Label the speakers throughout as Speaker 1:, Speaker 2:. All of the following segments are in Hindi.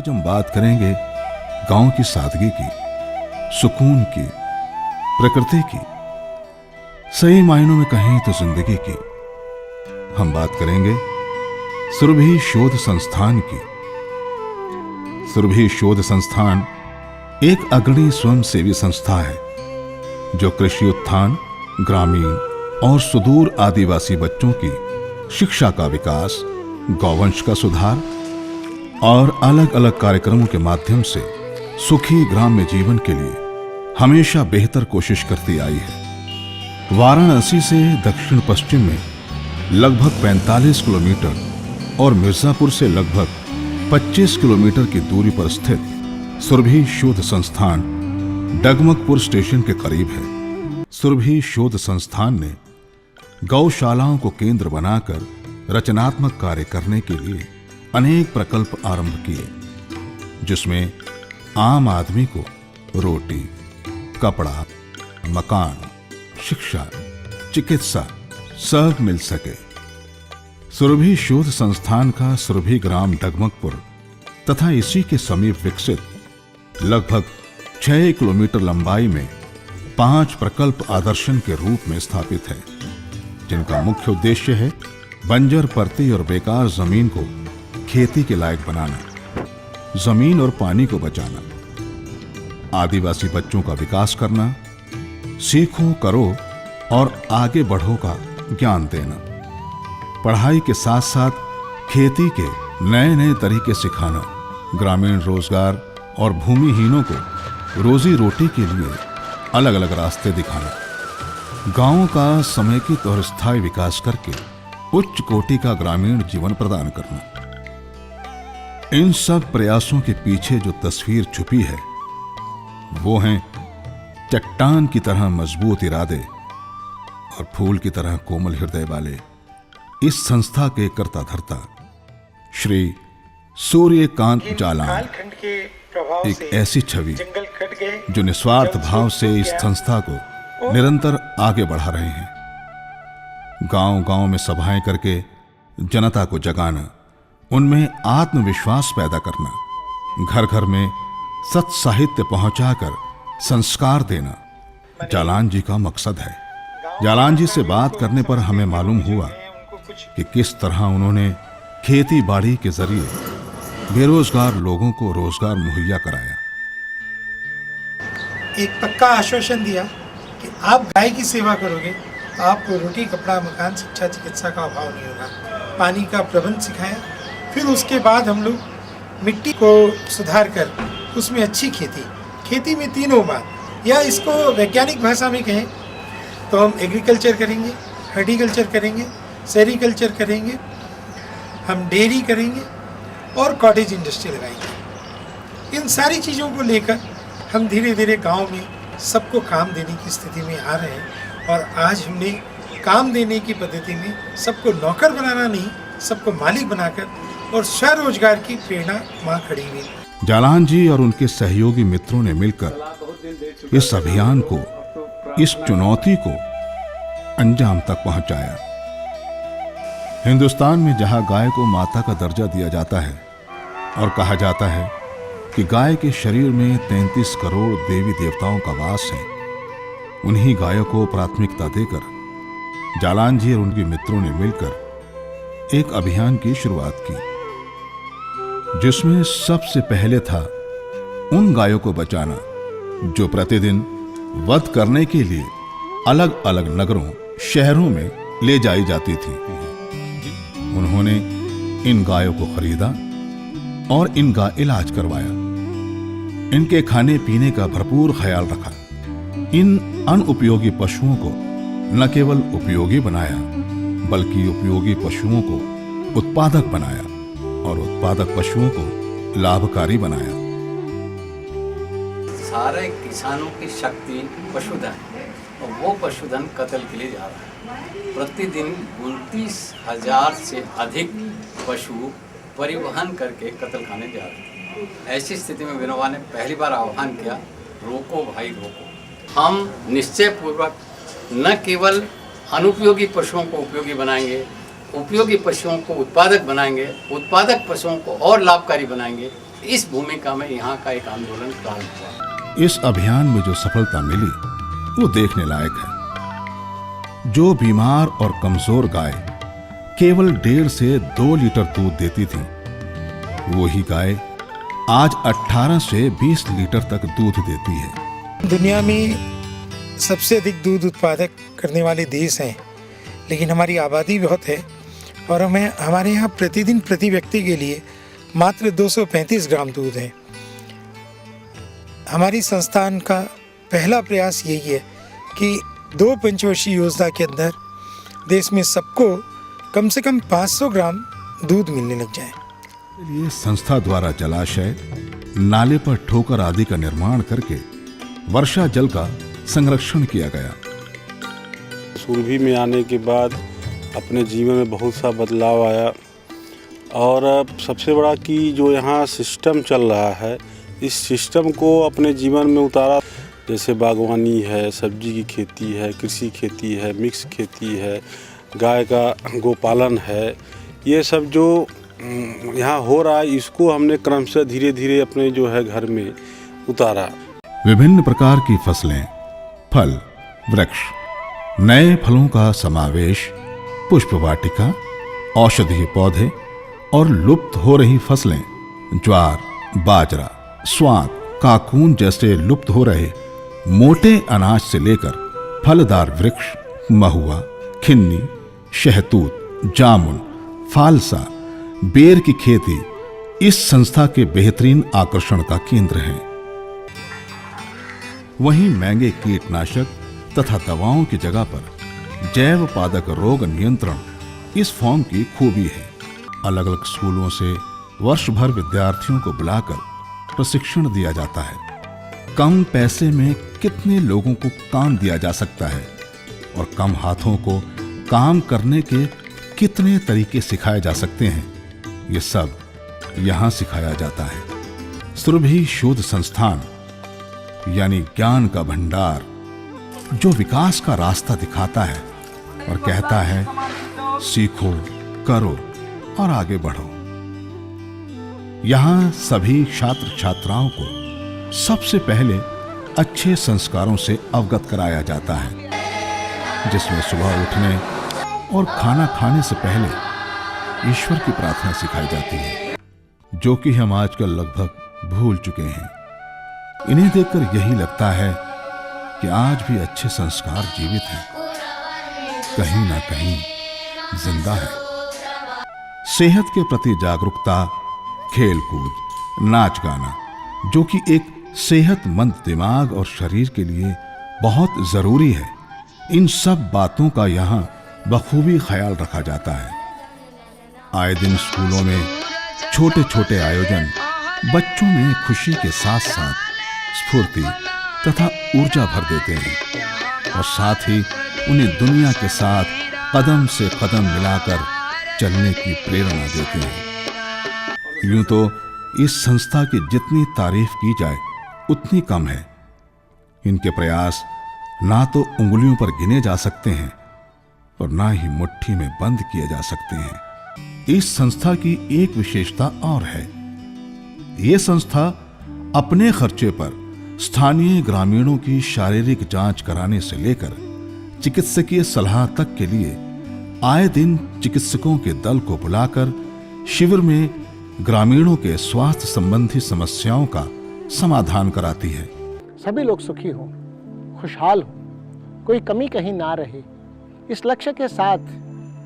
Speaker 1: आज हम बात करेंगे गांव की सादगी की, सुकून की, प्रकृति की, सही मायनों में कहें तो जिंदगी की। हम बात करेंगे सुरभि शोध संस्थान की। सुरभि शोध संस्थान एक अग्रणी स्वयंसेवी संस्था है जो कृषि उत्थान, ग्रामीण और सुदूर आदिवासी बच्चों की शिक्षा का विकास, गौवंश का सुधार और अलग अलग कार्यक्रमों के माध्यम से सुखी ग्राम्य जीवन के लिए हमेशा बेहतर कोशिश करती आई है। वाराणसी से दक्षिण पश्चिम में लगभग 45 किलोमीटर और मिर्जापुर से लगभग 25 किलोमीटर की दूरी पर स्थित सुरभि शोध संस्थान डगमगपुर स्टेशन के करीब है। सुरभि शोध संस्थान ने गौशालाओं को केंद्र बनाकर रचनात्मक कार्य करने के लिए अनेक प्रकल्प आरंभ किए, जिसमें आम आदमी को रोटी, कपड़ा, मकान, शिक्षा, चिकित्सा सब मिल सके। सुरभि शोध संस्थान का सुरभि ग्राम डगमगपुर तथा इसी के समीप विकसित लगभग 6 किलोमीटर लंबाई में 5 प्रकल्प आदर्शन के रूप में स्थापित है, जिनका मुख्य उद्देश्य है बंजर पड़ती और बेकार जमीन को खेती के लायक बनाना, जमीन और पानी को बचाना, आदिवासी बच्चों का विकास करना, सीखो करो और आगे बढ़ो का ज्ञान देना, पढ़ाई के साथ साथ खेती के नए नए तरीके सिखाना, ग्रामीण रोजगार और भूमिहीनों को रोजी रोटी के लिए अलग अलग रास्ते दिखाना, गांवों का समेकित और स्थायी विकास करके उच्च कोटि का ग्रामीण जीवन प्रदान करना। इन सब प्रयासों के पीछे जो तस्वीर छुपी है वो हैं चट्टान की तरह मजबूत इरादे और फूल की तरह कोमल हृदय वाले इस संस्था के कर्ता धर्ता श्री सूर्यकांत जालान। एक ऐसी छवि जो निस्वार्थ भाव से इस संस्था को निरंतर आगे बढ़ा रहे हैं। गांव गांव में सभाएं करके जनता को जगाना, उनमें आत्मविश्वास पैदा करना, घर घर में सत साहित्य पहुंचाकर संस्कार देना जालान जी का मकसद है। जालान जी से बात करने पर हमें मालूम हुआ कि किस तरह उन्होंने खेती बाड़ी के जरिए बेरोजगार लोगों को रोजगार मुहैया कराया।
Speaker 2: एक पक्का आश्वासन दिया कि आप गाय की सेवा करोगे तो आपको रोटी, कपड़ा, मकान, शिक्षा, चिकित्सा का अभाव नहीं होगा। पानी का प्रबंध सिखाया। फिर उसके बाद हम लोग मिट्टी को सुधार कर उसमें अच्छी खेती में तीनों बात, या इसको वैज्ञानिक भाषा में कहें तो हम एग्रीकल्चर करेंगे, हर्टिकल्चर करेंगे, सेरिकल्चर करेंगे, हम डेयरी करेंगे और कॉटेज इंडस्ट्री लगाएंगे। इन सारी चीज़ों को लेकर हम धीरे धीरे गांव में सबको काम देने की स्थिति में आ रहे हैं। और आज हमने काम देने की पद्धति में सबको नौकर बनाना नहीं, सबको मालिक बनाकर और स्वरोजगार की प्रेरणा मां खड़ी हुई।
Speaker 1: जालान जी और उनके सहयोगी मित्रों ने मिलकर इस अभियान को, इस चुनौती को अंजाम तक पहुंचाया। हिंदुस्तान में जहां गाय को माता का दर्जा दिया जाता है और कहा जाता है कि गाय के शरीर में 33 करोड़ देवी देवताओं का वास है, उन्हीं गायों को प्राथमिकता देकर जालान जी और उनके मित्रों ने मिलकर एक अभियान की शुरुआत की, जिसमें सबसे पहले था उन गायों को बचाना जो प्रतिदिन वध करने के लिए अलग अलग नगरों, शहरों में ले जाई जाती थी। उन्होंने इन गायों को खरीदा और इनका इलाज करवाया, इनके खाने पीने का भरपूर ख्याल रखा, इन अनुपयोगी पशुओं को न केवल उपयोगी बनाया बल्कि उपयोगी पशुओं को उत्पादक बनाया और उत्पादक पशुओं को लाभकारी बनाया।
Speaker 3: सारे किसानों की शक्ति पशुधन है और वो पशुधन कत्ल के लिए जा रहा है। प्रतिदिन 29,000 से अधिक पशु परिवहन करके कत्ल खाने जा रहे हैं। ऐसी स्थिति में विनोबा ने पहली बार आह्वान किया, रोको भाई रोको। हम निश्चय पूर्वक न केवल अनुपयोगी पशुओं को उपयोगी बनाएंगे, उपयोगी पशुओं को उत्पादक बनाएंगे, उत्पादक पशुओं को और लाभकारी बनाएंगे इस भूमिका में यहाँ का एक आंदोलन प्रारंभ हुआ।
Speaker 1: इस अभियान में जो सफलता मिली वो देखने लायक है। जो बीमार और कमजोर गाय केवल 1.5 से 2 लीटर दूध देती थी, वही गाय आज 18 से 20 लीटर तक दूध देती है।
Speaker 2: दुनिया में सबसे अधिक दूध उत्पादक करने वाले देश हैं, लेकिन हमारी आबादी बहुत है और हमारे यहाँ प्रतिदिन प्रति व्यक्ति के लिए मात्र 235 ग्राम दूध है। हमारी संस्थान का पहला प्रयास यही है कि 2 पंचवर्षीय योजना के अंदर देश में सबको कम से कम 500 ग्राम दूध मिलने लग जाए।
Speaker 1: ये संस्था द्वारा जलाशय, नाले पर ठोकर आदि का निर्माण करके वर्षा जल का संरक्षण किया गया।
Speaker 4: सुरभि में आने के बाद अपने जीवन में बहुत सा बदलाव आया और सबसे बड़ा कि जो यहाँ सिस्टम चल रहा है, इस सिस्टम को अपने जीवन में उतारा। जैसे बागवानी है, सब्जी की खेती है, कृषि खेती है, मिक्स खेती है, गाय का गोपालन है, ये सब जो यहाँ हो रहा है, इसको हमने क्रमशः धीरे धीरे अपने जो है घर में उतारा।
Speaker 1: विभिन्न प्रकार की फसलें, फल, वृक्ष, नए फलों का समावेश, पुष्प वाटिका, औषधीय पौधे और लुप्त हो रही फसलें, ज्वार, बाजरा, स्वांग, काकून जैसे लुप्त हो रहे मोटे अनाज से लेकर फलदार वृक्ष, महुआ, खिन्नी, शहतूत, जामुन, फालसा, बेर की खेती इस संस्था के बेहतरीन आकर्षण का केंद्र है। वहीं महंगे कीटनाशक तथा दवाओं की जगह पर जैव पादक रोग नियंत्रण इस फॉर्म की खूबी है। अलग अलग स्कूलों से वर्ष भर विद्यार्थियों को बुलाकर प्रशिक्षण दिया जाता है। कम पैसे में कितने लोगों को काम दिया जा सकता है और कम हाथों को काम करने के कितने तरीके सिखाए जा सकते हैं, ये सब यहाँ सिखाया जाता है। सुरभि शोध संस्थान यानी ज्ञान का भंडार, जो विकास का रास्ता दिखाता है और कहता है सीखो, करो और आगे बढ़ो। यहाँ सभी छात्र छात्राओं को सबसे पहले अच्छे संस्कारों से अवगत कराया जाता है, जिसमें सुबह उठने और खाना खाने से पहले ईश्वर की प्रार्थना सिखाई जाती है, जो कि हम आजकल लगभग भूल चुके हैं। इन्हें देखकर यही लगता है कि आज भी अच्छे संस्कार जीवित हैं, कहीं ना कहीं जिंदा है। सेहत के प्रति जागरूकता, खेलकूद, नाच गाना, जो कि एक सेहतमंद दिमाग और शरीर के लिए बहुत जरूरी है, इन सब बातों का यहाँ बखूबी ख्याल रखा जाता है। आए दिन स्कूलों में छोटे छोटे आयोजन बच्चों में खुशी के साथ साथ स्फूर्ति तथा ऊर्जा भर देते हैं और साथ ही उन्हें दुनिया के साथ कदम से कदम मिलाकर चलने की प्रेरणा देते हैं। यूं तो इस संस्था की जितनी तारीफ की जाए उतनी कम है। इनके प्रयास ना तो उंगलियों पर गिने जा सकते हैं और ना ही मुट्ठी में बंद किए जा सकते हैं। इस संस्था की एक विशेषता और है। यह संस्था अपने खर्चे पर स्थानीय ग्रामीणों की शारीरिक जांच कराने से लेकर चिकित्सकीय सलाह तक के लिए आए दिन चिकित्सकों के दल को बुलाकर शिविर में ग्रामीणों के स्वास्थ्य संबंधी समस्याओं का समाधान कराती है।
Speaker 5: सभी लोग सुखी हों, खुशहाल हों, कोई कमी कहीं ना रहे, इस लक्ष्य के साथ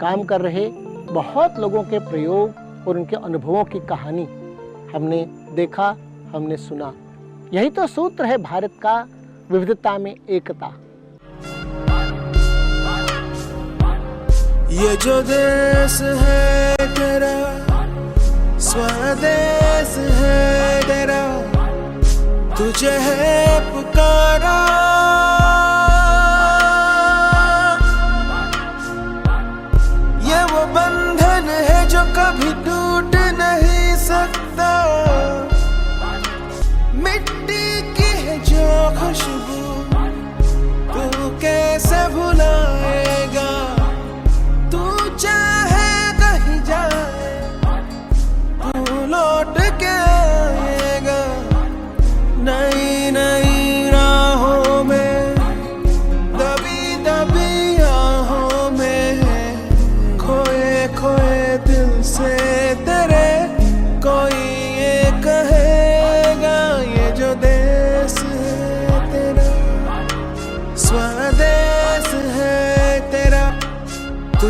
Speaker 5: काम कर रहे बहुत लोगों के प्रयोग और उनके अनुभवों की कहानी हमने देखा, हमने सुना। यही तो सूत्र है भारत का, विविधता में एकता।
Speaker 6: ये जो देश है तेरा, स्वदेश है तेरा, तुझे है पुकारा। ये वो बंधन है जो कभी टूट नहीं सकता, मिट्टी की है जो खुशबू तू कैसे भुलाएगा। तू चाहे कहीं जाए, तू लौट के आए।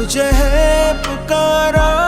Speaker 6: तुझे है पुकारा।